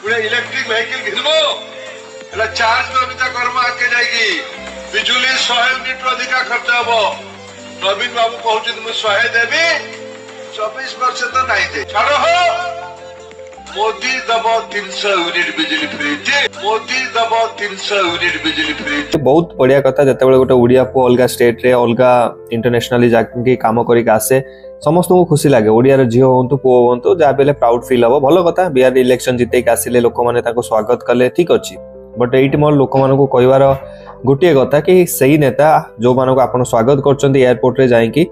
गोटे electric vehicle घिनबो एला charge Nabita कर्म आके जाएगी बिजुली 100 यूनिट अधिका खर्च हबो नवीन बाबू कहउछ मु 100 देबी 24 वर्ष तो नहीं दे छाड़ो हो मोदी दबो 300 यूनिट बिजली फ्री मोदी दबो 300 यूनिट बिजली फ्री। बहुत बढ़िया कथा जते बेले गोटे ओडिया पु अलगा स्टेट रे अलगा इंटरनेशनली जाके काम करिक आसे समस्त को खुशी लगे ओडिया रे झियो होंतु पुओ होंतु जा बेले प्राउड फील हबो भलो कथा बिहार इलेक्शन जिते के आसिले लोक माने ताको स्वागत कले ठीक अछि बट एइट मोर लोक मानको कहवार गोटे कथा कि सही नेता जो मानको आपण स्वागत करचंती एयरपोर्ट रे जाई कि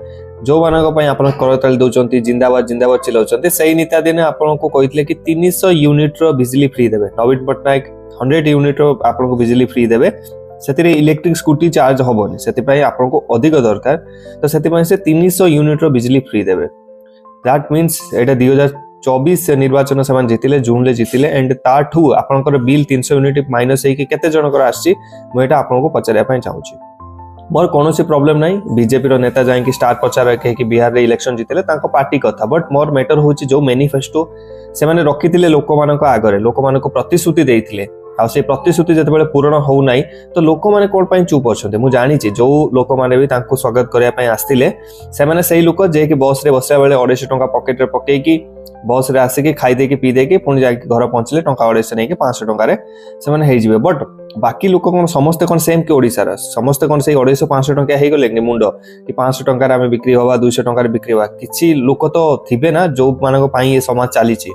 जो मानको पई आपण करताल दउचंती जिंदाबाद जिंदाबाद चिलौचंती सही नेता दिने आपण को कहितले कि 300 यूनिट रो बिजली फ्री देबे नवीन पटनायक 100 यूनिट रो आपण को बिजली फ्री देबे सेतिरे इलेक्ट्रिक स्कूटी चार्ज होबोनी सेति पई आपण को अधिक दरकार तो सेति पई से 300 यूनिट रो बिजली फ्री देबे दैट मींस एटा 2024 से निर्वाचन समान जितिले जून ले जितिले एंड ताठू आपनकर बिल 300 यूनिट माइनस हे कि केते जनकर आछि म एटा आपन को पचारिया पई चाहूची मोर कोनोसी प्रॉब्लम नाही बीजेपी रो नेता जाय कि स्टार प्रचार के कि बिहार रे इलेक्शन जितिले तांको पार्टी कथा बट मोर मैटर होची जो मैनिफेस्टो से माने रखितिले लोक मानको आगरे लोक मानको प्रतिश्रुति देइथिले आ से प्रतिश्रुति जते बेले पूर्ण हो नाही तो लोक माने कोन पई चुप अछन्ते मु जानि छी जो लोक माने भी तांको स्वागत करिया पई आस्तिले से माने सेही लोक जे कि बस रे बसिया बेले 250 टका पॉकेट रे पकेई कि बस रे आसी कि खाई दे कि पी दे कि पुनी जाय घर पहुंचले टका 250 नै कि 500 टका रे से माने हेइ जिवे बट बाकी लोक कोन समस्त कोन सेम कि ओडिसा रा समस्त कोन सेही 250 500 टका हेइ गले कि मुंडो कि 500 टका रे हमें बिक्री होबा 200 टका रे बिक्री होबा किछि लोक तो थिबे ना जो मानको पई ए समाज चाली छी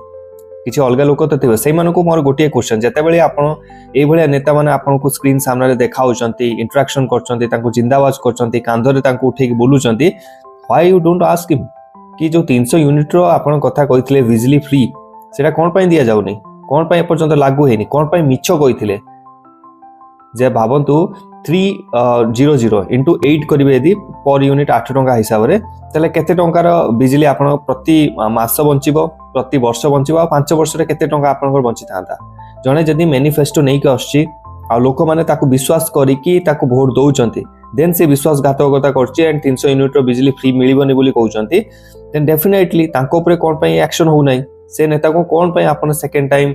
किछि अलगा लोक तो थिबे सेही मानको मोर गोटिए क्वेश्चन जते बेले आपण ए भलिया नेता माने आपण को स्क्रीन सामने रे देखाउचंती इंटरेक्शन करचंती तांको जिंदाबाद करचंती कांधरे तांको उठे कि बोलुचंती why you don't ask him कि जो 300 यूनिट रो आपण कथा कहितले बिजली फ्री सेटा कोन पई दिया जाउनी कोन पई पर्यंत लागू हेनी कोन पई मिछ कहितले जे भाबंतु 300 into 8 करिवे यदि पर यूनिट 8 टंका हिसाब रे तले केते टंकार बिजली आपण प्रति मास बंचिबो प्रति वर्ष बंचिबो 5 वर्ष रे केते टंका आपण बंची थांता जने जदी मैनिफेस्टो नै के आछी आ लोक माने ताकू विश्वास करी कि ताकू वोट दउचंती देन से विश्वासघातकता करछि एंड 300 यूनिट रो बिजली फ्री मिलिबोनी बोली कहउचंती देन डेफिनेटली तांको ऊपर कोन पई एक्शन हो नै से नेता को कोन पई आपण सेकंड टाइम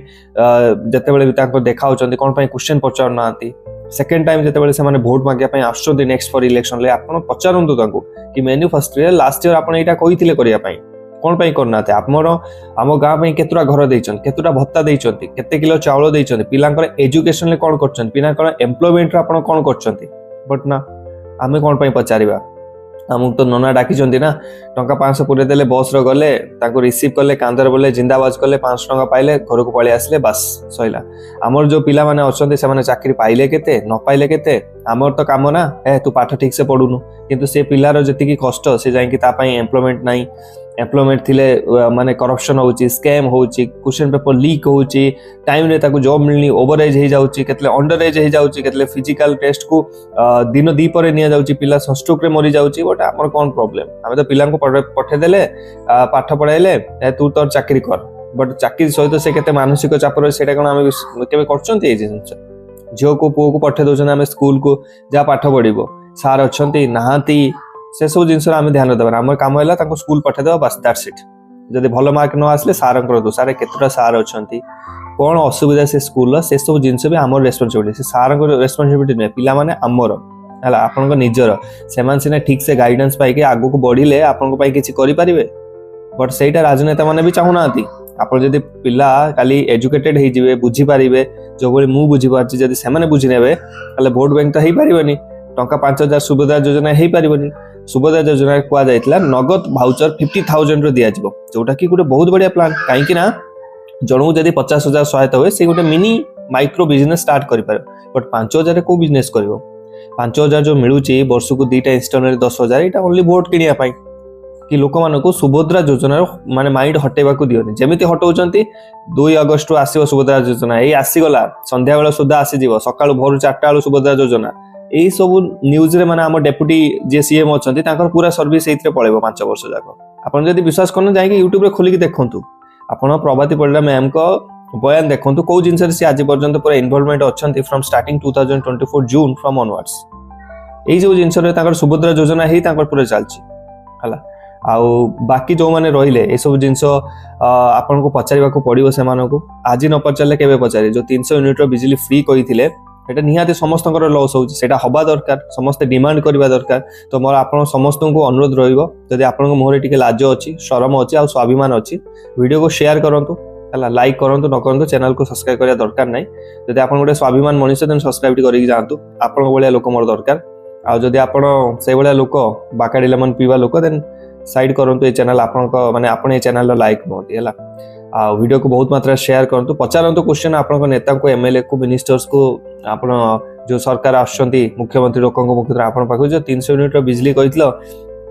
जते बेले भी तांको देखाउचंती कोन पई क्वेश्चन पचार नांती सेकंड टाइम जते बेले से माने वोट मागिया पई आछोंती नेक्स्ट फॉर इलेक्शन ले आपण पचारंतु तांको कि मैनिफेस्टो रे लास्ट ईयर आपण एटा कहिथिले करिया पई कोन पई करनाते हमर हम गां पई केतुरा घर देइचन केतुरा भत्ता देइचंती केते किलो चावल देइचंती पिलांकर एजुकेशन ले कोन करचन पिलांकर एम्प्लॉयमेंट रे आपण कोन करचंती बट ना आमे कोन पई पचारिबा हमक तो नना डाकी चंदी ना टंका 500 पुरे देले बस रो गले ताको रिसीव करले कांदर बोले जिंदाबाद करले 500 टंका पाइले घर को पळे आसले बस सइला हमर जो पिला माने अछंती से माने चाकरी पाइले केते न पाइले केते हमर तो काम ना ए तू पाठ ठीक से पढुनु किंतु से पिलार जति की कष्ट से जाई कि ता पई एम्प्लॉयमेंट नाही एम्प्लॉयमेंट थिले माने करप्शन होची स्कैम होची क्वेश्चन पेपर लीक होची टाइम रे ताको जॉब मिलनी ओवर एज हे जाउची केतले अंडर एज हे जाउची केतले फिजिकल टेस्ट को दिन दी परे निया जाउची पिला सनस्ट्रोक रे मरि जाउची बट हमर कोन प्रॉब्लम हमें तो पिला को पठे देले पाठ पढाइले तू तोर चाकरी कर बट चाकरी सहित से केते मानसिक चाप रे सेटा कोन हमें केबे करचंती ए जिंस झियो को पुओ को पठे दोछन हमें स्कूल को जा पाठ पढिबो सार अछंती नाहाती से सब जिनस आम ध्यान देवा आम कम है स्कूल पठेदेवा बस दैट्स इट जदि भल मार्क न आसले सार दोषार केतटा सार अच्छा कौन असुविधा से स्कूल से सब जिनस भी आम रेस्पॉन्सिबिलिटी से सार रेस्पॉन्सिबिलिटी नुहे पिला माने आमर है आपन निजर से सीना ठीक से गाइडेंस पाई आगु को बढ़िले आपन किसी करें बट सेटा राजनेता माने भी चाहूना आप जदि पिला काली एजुकेटेड हो बुझीपारे जो भाई मुझे बुझीपार जदि से बुझी ने भोट बैंक तो हो पारे टंका 5000 सुभद्रा योजना हो पारे सुभद्रा योजना कहुला नगद भाउचर 50,000 दिया जोटा कि गोटे बहुत बढ़िया प्लान कहीं जनू जदि 50,000 सहायता हुए से गोटे मिनी माइक्रो बिजनेस स्टार्ट कर बट 5,000 को बिजनेस कर 5,000 जो मिलूँ वर्ष को 2टा इंस्टॉलमेंट 10,000 यहाँ ओनली भोट किनिया कि लोक मानक सुभद्रा योजना माने माइंड हटेबा को दियोनी जेमिति हटौचंती 2 अगस्त रु आसीबो सुभद्रा योजना एई आसीगला संध्या बेला सुधा आसीजिवो सकाळु भोर 4टा बेला सुभद्रा योजना एई सब न्यूज रे माने हम डेप्यूटी जे सीएम अछंती ताकर पूरा सर्विस एइथरे पळेबो 5 वर्ष जाक आपण जदि विश्वास करन जाई यूट्यूब रे खोली के देखंतु आपण प्रभाती परिडा मैम को बयान देखंतु को जिंस रे से आज पर्यंत पूरा इन्वॉल्वमेंट अछंती from starting 2024 June from onwards एई जो जिंस रे ताकर सुभद्रा योजना हेई ताकर पूरा चलची हला आउ बाकी जो मैंने रहिले ए सब जिनस आपन को पचारिबा को पड़िबो सेमानकु आज न पचारले केबे पचारे जो 300 यूनिट रो बिजली फ्री कहिथिले एटा निहाती समस्तଙ୍କର लॉस होउची सेटा हबा दरकार समस्त डिमांड करबा दरकार तो मोर आपन समस्त को अनुरोध रहिबो जदि आपन को मोहरे टिके लाज अछि शरम अछि आ स्वाभिमान अछि वीडियो को शेयर करंतु हला लाइक करंतु न करंतु चैनल को सब्सक्राइब करिया दरकार नै जदि आपन गोटे स्वाभिमान मनुष्य देन सब्सक्राइब करिक जांतु आपन भलिया लोक मोर दरकार आ जदि आपन से भलिया लोक बाकाडी लेमन पीवा लोक देन साइड करंतु ए चैनल आपन को माने आपन ए चैनल लो लाइक नोटी हला आ वीडियो को बहुत मात्रा शेयर करंतु पचारंतु क्वेश्चन आपन को नेता को एमएलए को मिनिस्टर्स को आपन जो सरकार आछंती मुख्यमंत्री लोक को मुख्यमंत्री आपन पाखु जो 300 यूनिट रो बिजली कहितलो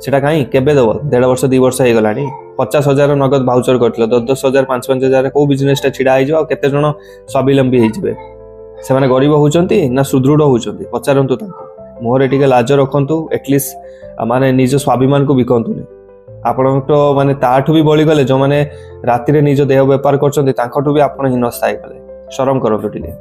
सेटा काई केबे देबो 1.5 वर्ष 2 वर्ष हे गलानी 50,000 नगद भाउचर करतलो 10,000 5,000 को बिजनेस टा छिडा आइ जो केते जण स्वावलंबी हे जिवे से माने गरीब होउचंती ना सुदृढ़ होउचंती पचारंतु तांको मोहरे टिके लाज रखंतु एटलीस्ट माने निज स्वाभिमान को बिकंतु नै आपण तो माने ताठु भी बळी गले जो माने राति रे निज देह व्यापार करचंती तांकठु भी आपण हिनस्ताय गले शरम करंतु टिके।